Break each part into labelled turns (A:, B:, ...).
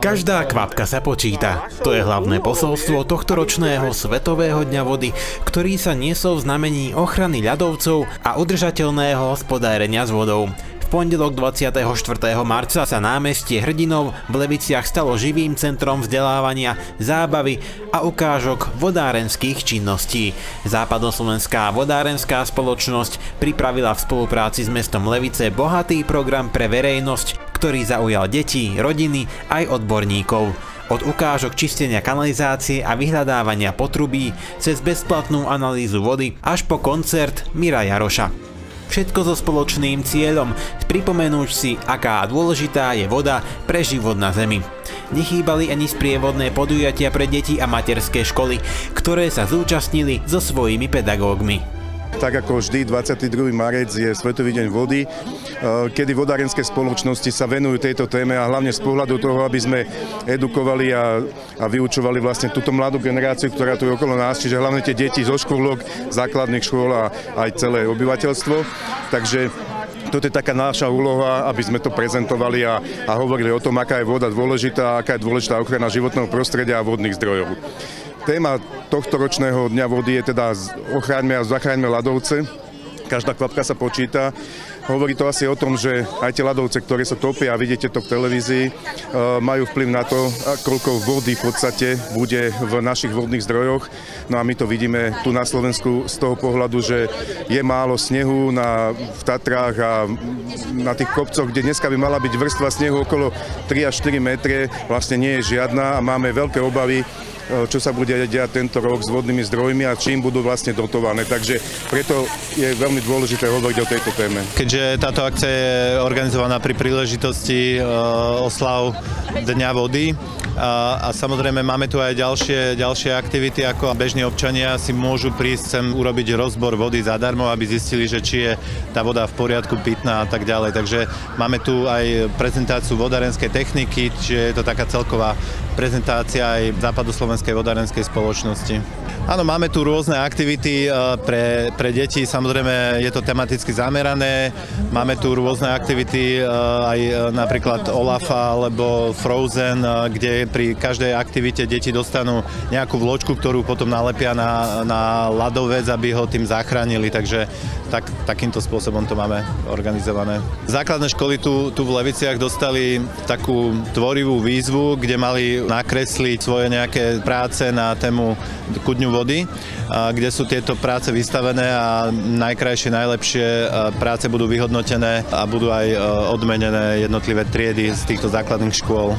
A: Každá kvapka sa počíta. To je hlavné posolstvo tohtoročného Svetového dňa vody, ktorý sa niesol v znamení ochrany ľadovcov a udržateľného hospodárenia s vodou. V pondelok 24. marca sa námestie Hrdinov v Leviciach stalo živým centrom vzdelávania, zábavy a ukážok vodárenských činností. Západoslovenská vodárenská spoločnosť pripravila v spolupráci s mestom Levice bohatý program pre verejnosť, ktorý zaujal deti, rodiny aj odborníkov. Od ukážok čistenia kanalizácie a vyhľadávania potrubí cez bezplatnú analýzu vody až po koncert Mira Jaroša. Všetko so spoločným cieľom pripomenúť si, aká dôležitá je voda pre život na Zemi. Nechýbali ani sprievodné podujatia pre deti a materské školy, ktoré sa zúčastnili so svojimi pedagógmi.
B: Tak ako vždy, 22. marec je Svetový deň vody, kedy vodárenské spoločnosti sa venujú tejto téme a hlavne z pohľadu toho, aby sme edukovali a vyučovali vlastne túto mladú generáciu, ktorá tu je okolo nás, čiže hlavne tie deti zo škôlok, základných škôl a aj celé obyvateľstvo. Takže toto je taká naša úloha, aby sme to prezentovali a hovorili o tom, aká je voda dôležitá, aká je dôležitá ochrana životného prostredia a vodných zdrojov. Téma tohto ročného dňa vody je teda ochráňme a zachráňme ľadovce. Každá kvapka sa počíta. Hovorí to asi o tom, že aj tie ľadovce, ktoré sa topia, a vidíte to v televízii, majú vplyv na to, koľko vody v podstate bude v našich vodných zdrojoch. No a my to vidíme tu na Slovensku z toho pohľadu, že je málo snehu v Tatrách a na tých kopcoch, kde dneska by mala byť vrstva snehu okolo 3 až 4 metre, vlastne nie je žiadna a máme veľké obavy, čo sa bude diať tento rok s vodnými zdrojmi a čím budú vlastne dotované. Takže preto je veľmi dôležité hovoriť o tejto téme.
C: Keďže táto akcia je organizovaná pri príležitosti oslav Dňa vody a samozrejme máme tu aj ďalšie aktivity, ako bežní občania si môžu prísť sem urobiť rozbor vody zadarmo, aby zistili, že či je tá voda v poriadku, pitná a tak ďalej. Takže máme tu aj prezentáciu vodárenskej techniky, čiže je to taká celková prezentácia aj Západoslovenskej vodárenskej spoločnosti. Áno, máme tu rôzne aktivity pre deti, samozrejme je to tematicky zamerané, máme tu rôzne aktivity aj napríklad Olafa alebo Frozen, kde pri každej aktivite deti dostanú nejakú vločku, ktorú potom nalepia na ľadovec, aby ho tým zachránili, takže takýmto spôsobom to máme organizované. Základné školy tu v Leviciach dostali takú tvorivú výzvu, kde mali nakresliť svoje nejaké práce na tému ku Dňu vody, kde sú tieto práce vystavené a najkrajšie, najlepšie práce budú vyhodnotené a budú aj odmenené jednotlivé triedy z týchto základných škôl.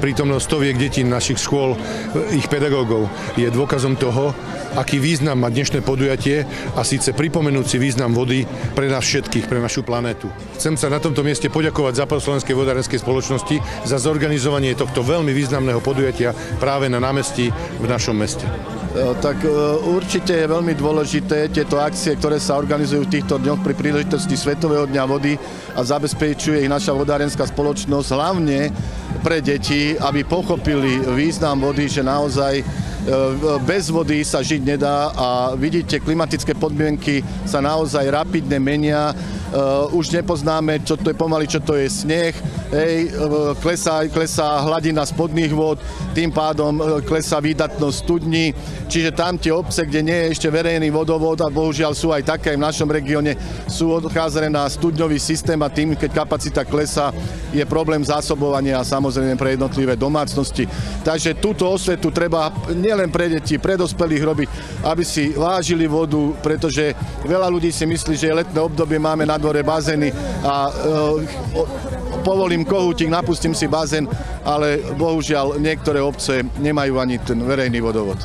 D: Prítomnosť stoviek detí našich škôl, ich pedagógov, je dôkazom toho, aký význam má dnešné podujatie a síce pripomenúť si význam vody pre nás všetkých, pre našu planétu. Chcem sa na tomto mieste poďakovať Západoslovenskej vodárenskej spoločnosti za zorganizovanie tohto veľmi významného podujatia práve na námestí v našom meste.
E: Tak určite je veľmi dôležité tieto akcie, ktoré sa organizujú v týchto dňoch pri príležitosti Svetového dňa vody a zabezpečuje ich naša vodárenská spoločnosť, hlavne pre deti, aby pochopili význam vody, že naozaj bez vody sa žiť nedá a vidíte, klimatické podmienky sa naozaj rapidne menia. Už nepoznáme, čo to je pomaly, čo to je sneh, klesá hladina spodných vôd, tým pádom klesá výdatnosť studní, čiže tam tie obce, kde nie je ešte verejný vodovod, a bohužiaľ sú aj také v našom regióne, sú odkázané na studňový systém a tým, keď kapacita klesá, je problém zásobovania samozrejme pre jednotlivé domácnosti. Takže túto osvetu treba nielen pre deti, pre dospelých robiť, aby si vážili vodu, pretože veľa ľudí si myslí, že je letné obdobie, máme na dvore bazény a povolím kohútik, napustím si bazén, ale bohužiaľ niektoré obce nemajú ani ten verejný vodovod.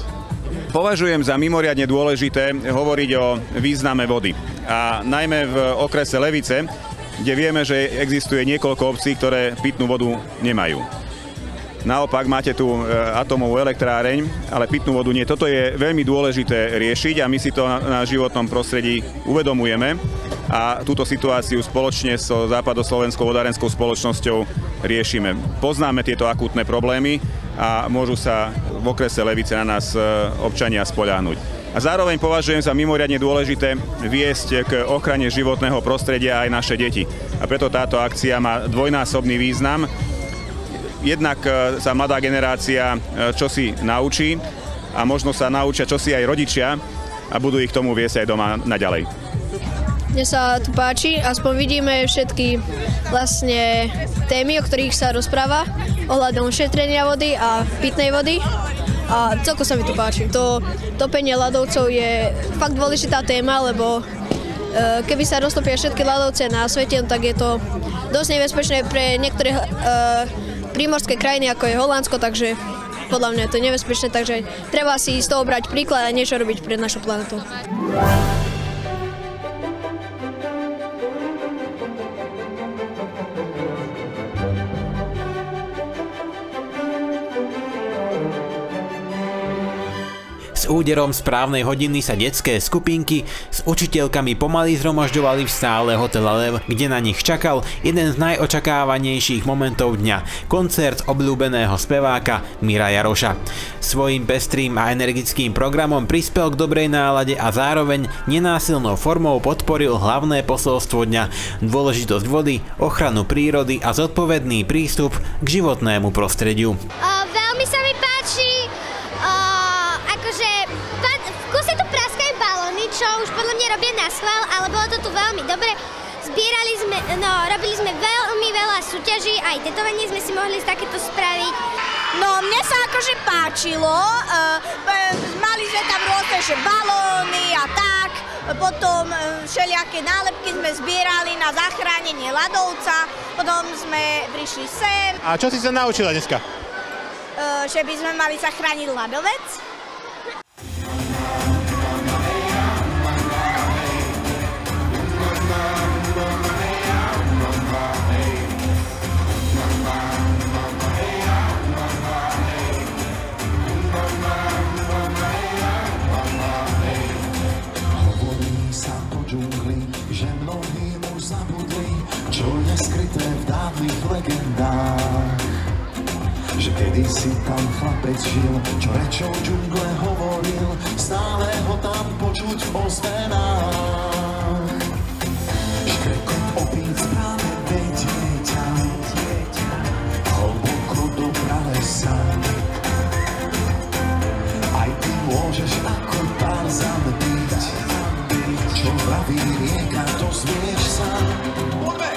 F: Považujem za mimoriadne dôležité hovoriť o význame vody. A najmä v okrese Levice, kde vieme, že existuje niekoľko obcí, ktoré pitnú vodu nemajú. Naopak máte tu atómovú elektráreň, ale pitnú vodu nie. Toto je veľmi dôležité riešiť a my si to na životnom prostredí uvedomujeme a túto situáciu spoločne so Západoslovenskou vodárenskou spoločnosťou riešime. Poznáme tieto akútne problémy a môžu sa v okrese Levice na nás občania spoľahnúť. A zároveň považujem za mimoriadne dôležité viesť k ochrane životného prostredia aj naše deti. A preto táto akcia má dvojnásobný význam. Jednak sa mladá generácia čosi naučí a možno sa naučia čosi aj rodičia a budú ich tomu viesť aj doma naďalej.
G: Mne sa tu páči, aspoň vidíme všetky vlastne témy, o ktorých sa rozpráva ohľadom šetrenia vody a pitnej vody. A celko sa mi tu páči. To topenie ľadovcov je fakt dôležitá téma, lebo keby sa roztopia všetky ľadovce na svete, tak je to dosť nebezpečné pre niektoré prímorské krajiny, ako je Holandsko, takže podľa mňa je to nebezpečné, takže treba si z toho brať príklad a niečo robiť pre našu planetu.
A: S úderom správnej hodiny sa detské skupinky s učiteľkami pomaly zhromažďovali v sále hotela Lev, kde na nich čakal jeden z najočakávanejších momentov dňa – koncert obľúbeného speváka Mira Jaroša. Svojím pestrým a energickým programom prispel k dobrej nálade a zároveň nenásilnou formou podporil hlavné posolstvo dňa – dôležitosť vody, ochranu prírody a zodpovedný prístup k životnému prostrediu.
H: Veľmi sa mi páči, akože v kuse tu praskajú balóny, čo už podľa mňa robia na schvál, ale bolo to tu veľmi dobre. Zbierali sme, robili sme veľmi veľa súťaží, aj tetovanie sme si mohli takéto spraviť.
I: No, mne sa akože páčilo, mali sme tam rôzne balóny a tak, potom všelijaké nálepky sme zbierali na zachránenie ľadovca, potom sme prišli sem.
C: A čo si sa naučila dneska?
I: Že by sme mali zachrániť ľadovec.
J: Že mnohí už zabudli, čo je skryté v dávnych legendách. Že kedysi tam chlapec žil, čo rečou džungle hovoril, stále ho tam počuť v ozvenách. Škrekot opíc práve dieťa, hlboko do pralesa. Aj ty môžeš ako Tarzan byť, čo vraví rieka, to zvieš sám. Poďme!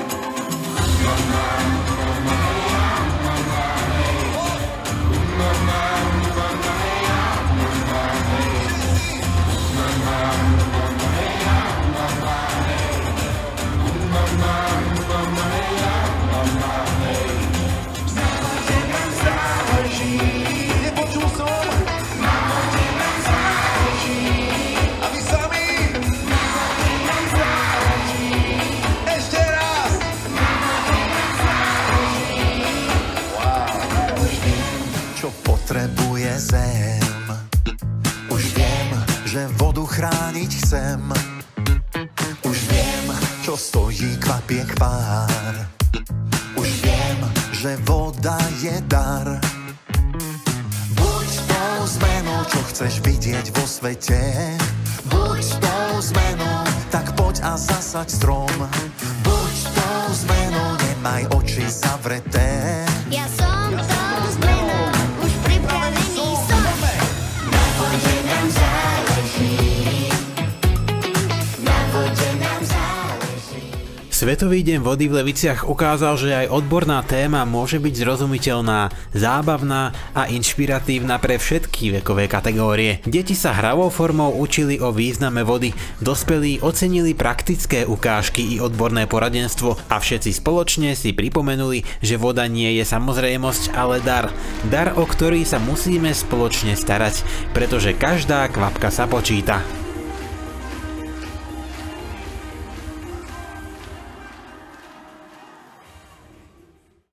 J: Potrebuje zem. Už viem, že vodu chrániť chcem. Už viem, čo stojí kvapiek pár. Už viem, že voda je dar. Buď tou zmenou, čo chceš vidieť vo svete. Buď tou zmenou, tak poď a zasaď strom. Buď tou zmenou, nemaj oči zavreté.
H: Ja som tou zmenou, už pripravený som. Na vode nám záleží. Na vode nám záleží.
A: Svetový deň vody v Leviciach ukázal, že aj odborná téma môže byť zrozumiteľná, zábavná a inšpiratívna pre všetky vekové kategórie. Deti sa hravou formou učili o význame vody, dospelí ocenili praktické ukážky i odborné poradenstvo a všetci spoločne si pripomenuli, že voda nie je samozrejmosť, ale dar. Dar, o ktorý sa musíme spoločne starať, pretože každá kvapka sa počíta.